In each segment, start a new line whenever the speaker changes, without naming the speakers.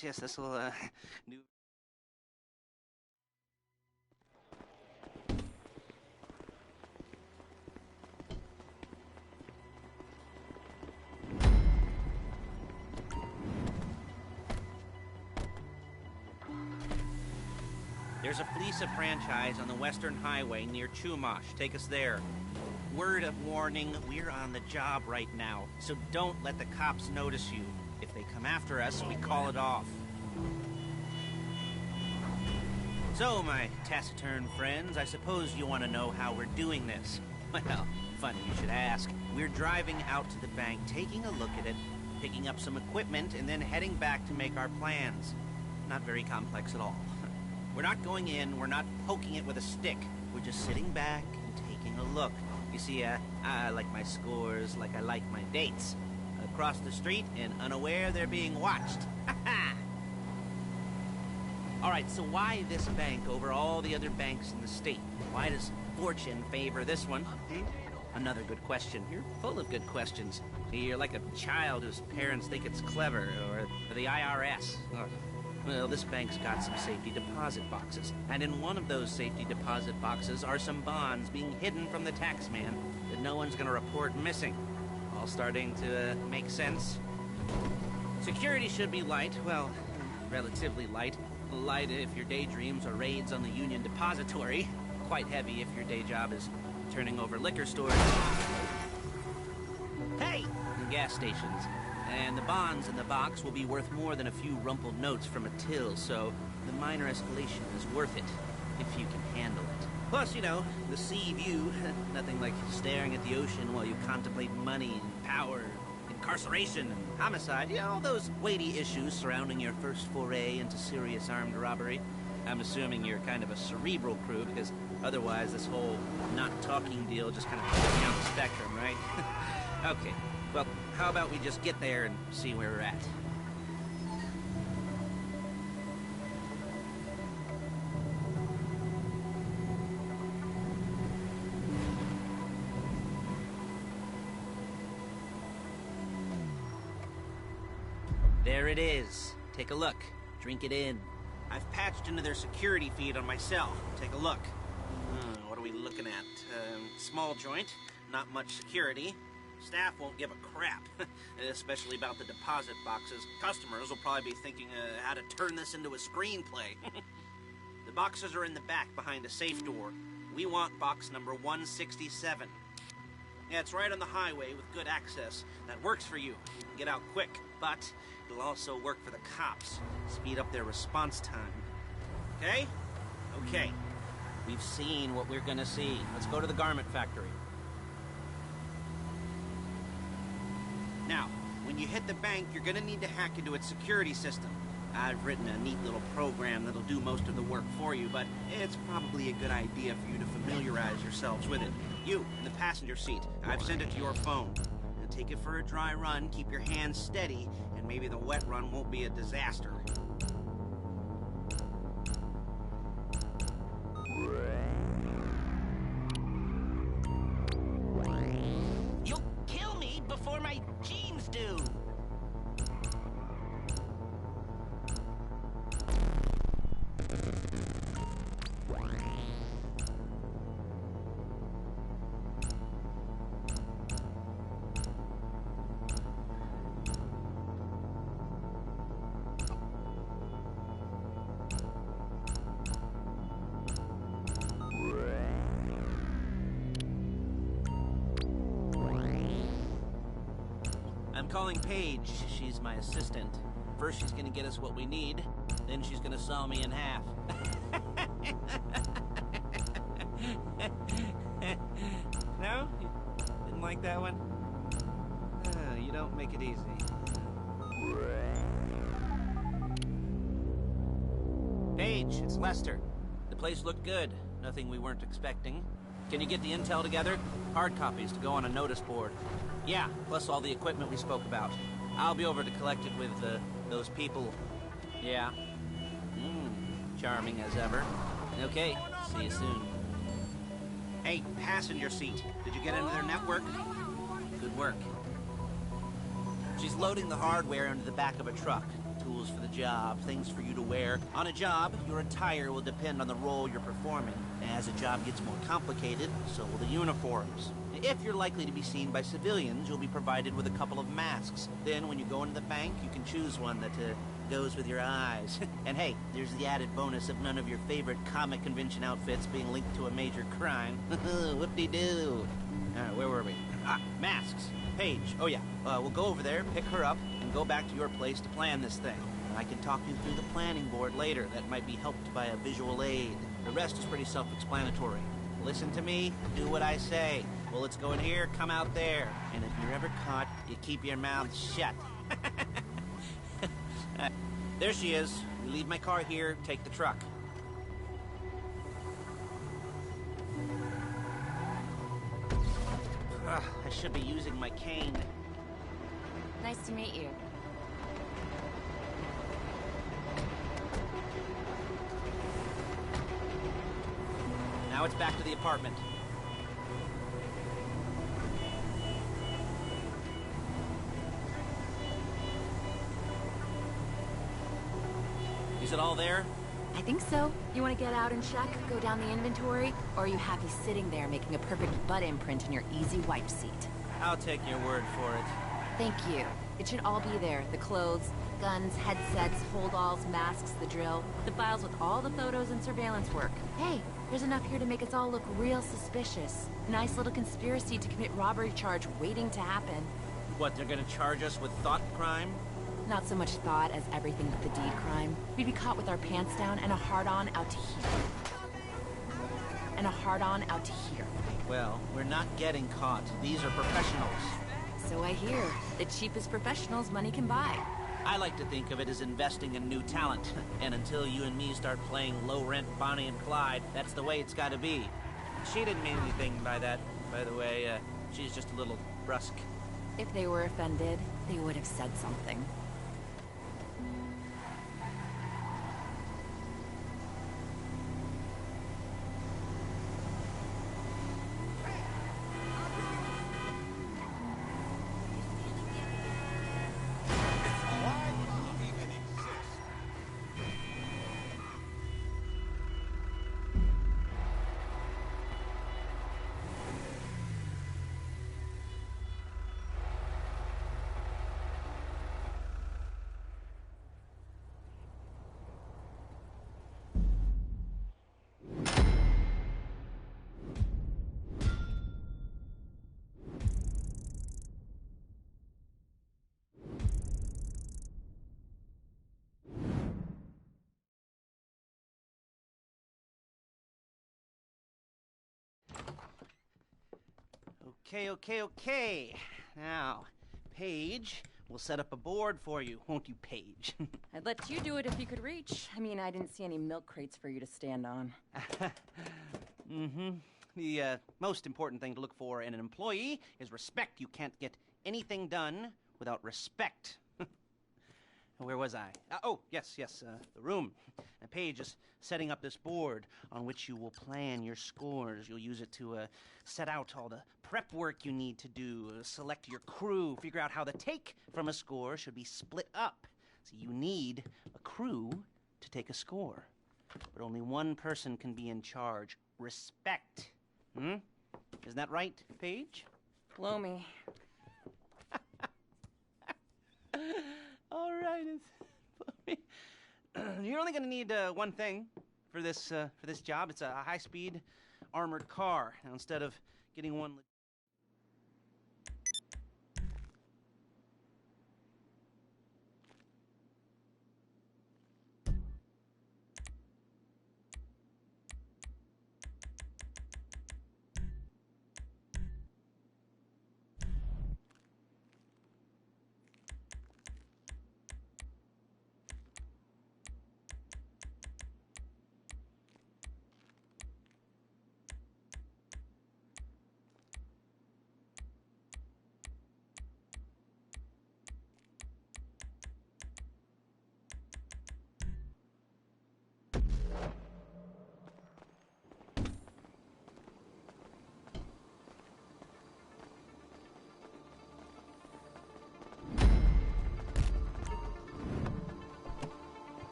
yes, this will, new... There's a Fleeca franchise on the Western Highway near Chumash. Take us there. Word of warning, we're on the job right now, so don't let the cops notice you. If they come after us, we call it off. So, my taciturn friends, I suppose you want to know how we're doing this. Well, funny you should ask. We're driving out to the bank, taking a look at it, picking up some equipment, and then heading back to make our plans. Not very complex at all. We're not going in, we're not poking it with a stick. We're just sitting back and taking a look. You see, I like my scores like I like my dates. Across the street and unaware they're being watched. Alright, so why this bank over all the other banks in the state? Why does fortune favor this one? Another good question. You're full of good questions. You're like a child whose parents think it's clever, or the IRS. Well, this bank's got some safety deposit boxes, and in one of those safety deposit boxes are some bonds being hidden from the tax man that no one's gonna report missing. All starting to make sense? Security should be light, well, relatively light. Light if your daydreams are raids on the Union Depository. Quite heavy if your day job is turning over liquor stores. Hey! And gas stations. And the bonds in the box will be worth more than a few rumpled notes from a till, so the minor escalation is worth it, if you can handle it. Plus, you know, the sea view, nothing like staring at the ocean while you contemplate money and power, incarceration and homicide, you know, all those weighty issues surrounding your first foray into serious armed robbery. I'm assuming you're kind of a cerebral crew, because otherwise this whole not talking deal just kind of puts me on the spectrum, right? Okay. Well, how about we just get there and see where we're at? There it is. Take a look. Drink it in. I've patched into their security feed on my cell. Take a look. What are we looking at? Small joint, not much security. Staff won't give a crap, especially about the deposit boxes. Customers will probably be thinking how to turn this into a screenplay. The boxes are in the back behind a safe door. We want box number 167. Yeah, it's right on the highway with good access. That works for you. You can get out quick, but it'll also work for the cops. Speed up their response time. Okay? Okay. We've seen what we're gonna see. Let's go to the garment factory. Now, when you hit the bank, you're gonna need to hack into its security system. I've written a neat little program that'll do most of the work for you, but it's probably a good idea for you to familiarize yourselves with it. You, in the passenger seat, I've sent it to your phone. Now take it for a dry run, keep your hands steady, and maybe the wet run won't be a disaster.
You'll kill me before my jeans do!
I'm calling Paige. She's my assistant. First she's gonna get us what we need, then she's gonna saw me in half. No? You didn't like that one? You don't make it easy. Paige, it's Lester. The place looked good. Nothing we weren't expecting. Can you get the intel together? Hard copies to go on a notice board. Yeah, plus all the equipment we spoke about. I'll be over to collect it with, those people. Yeah. Charming as ever. Okay, see you soon. Hey, passenger seat. Did you get into their network? Good work. She's loading the hardware into the back of a truck. tools for the job, things for you to wear. On a job, your attire will depend on the role you're performing. As a job gets more complicated, so will the uniforms. If you're likely to be seen by civilians, you'll be provided with a couple of masks. Then when you go into the bank, you can choose one that goes with your eyes. And hey, there's the added bonus of none of your favorite comic convention outfits being linked to a major crime. Whoop-de-doo. Alright, where were we? Masks. Paige. Oh yeah, we'll go over there, pick her up, and go back to your place to plan this thing. And I can talk you through the planning board later. That might be helped by a visual aid. The rest is pretty self-explanatory. Listen to me, do what I say. Bullets go in here, come out there. And if you're ever caught, you keep your mouth shut. There she is. You leave my car here, take the truck. I should be using my cane.
Nice to meet you.
Now it's back to the apartment. Is it all there?
I think so. You want to get out and check, go down the inventory, or are you happy sitting there making a perfect butt imprint in your easy wipe seat?
I'll take your word for it.
Thank you. It should all be there. The clothes, guns, headsets, hold-alls, masks, the drill, the files with all the photos and surveillance work. Hey, there's enough here to make us all look real suspicious. Nice little conspiracy to commit robbery charge waiting to happen.
What, they're gonna charge us with thought crime?
Not so much thought as everything but the deed crime. We'd be caught with our pants down and a hard-on out to here. And a hard-on out to here.
Well, we're not getting caught. These are professionals.
So I hear. The cheapest professionals money can buy.
I like to think of it as investing in new talent. And until you and me start playing low-rent Bonnie and Clyde, that's the way it's gotta be. She didn't mean anything by that, by the way. She's just a little brusque.
If they were offended, they would have said something.
Okay. Now, Paige, we'll set up a board for you, won't you, Paige?
I'd let you do it if you could reach. I mean, I didn't see any milk crates for you to stand on.
The most important thing to look for in an employee is respect. You can't get anything done without respect. Where was I? Yes, the room. And Paige is setting up this board on which you will plan your scores. You'll use it to set out all the prep work you need to do, select your crew, figure out how the take from a score should be split up. So you need a crew to take a score. But only one person can be in charge. Respect. Isn't that right, Paige?
Blow me.
All right. You're only going to need one thing for this job. It's a high-speed armored car. Now, instead of getting one.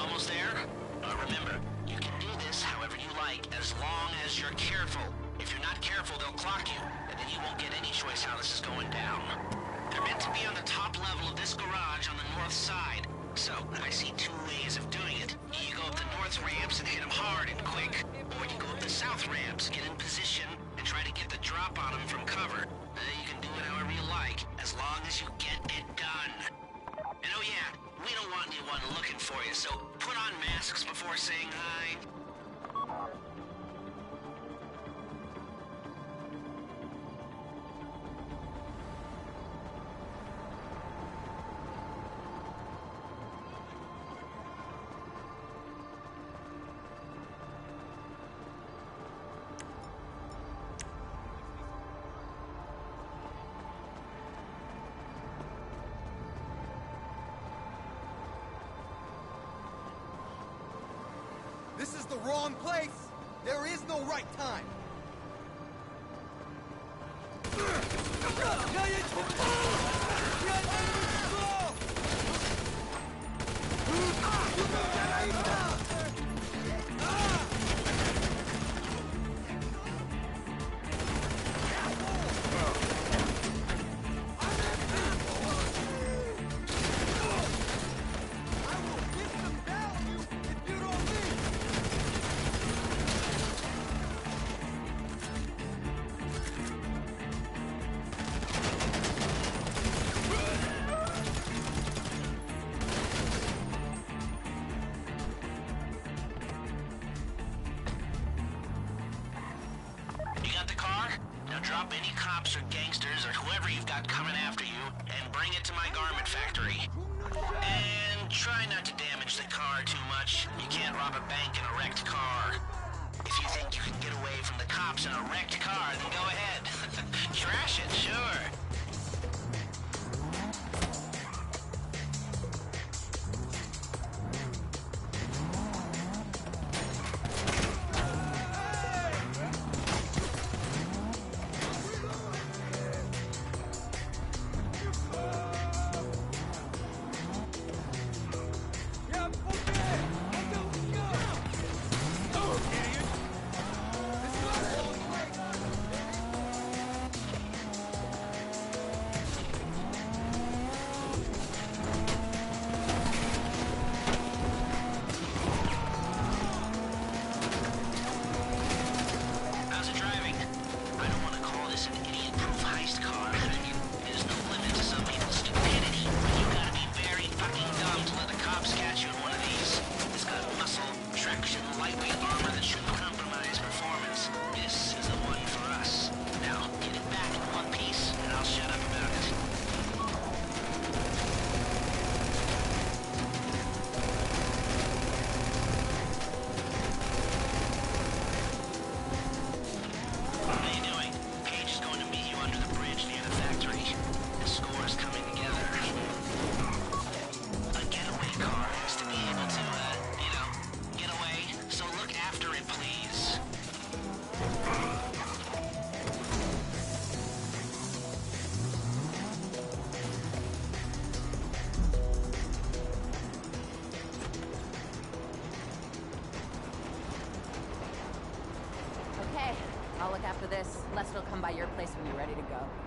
Almost there? Remember, you can do this however you like, as long as you're careful. If you're not careful, they'll clock you, and then you won't get any choice how this is going down. They're meant to be on the top level of this garage on the north side. So, I see two ways of doing it. You go up the north ramps and hit them hard and quick, or you go up the south ramps, get in position, and try to get the drop on them from cover. You can do it however you like, as long as you get it done. And oh yeah, we don't want anyone looking for you, so put on masks before saying hi.
This is the wrong place! There is no right time!
Drop any cops or gangsters or whoever you've got coming after you and bring it to my garment factory. And try not to damage the car too much. You can't rob a bank in a wrecked car. If you think you can get away from the cops in a wrecked car, then go ahead. Trash it, sure.
I'll look after this. Lester will come by your place when you're ready to go.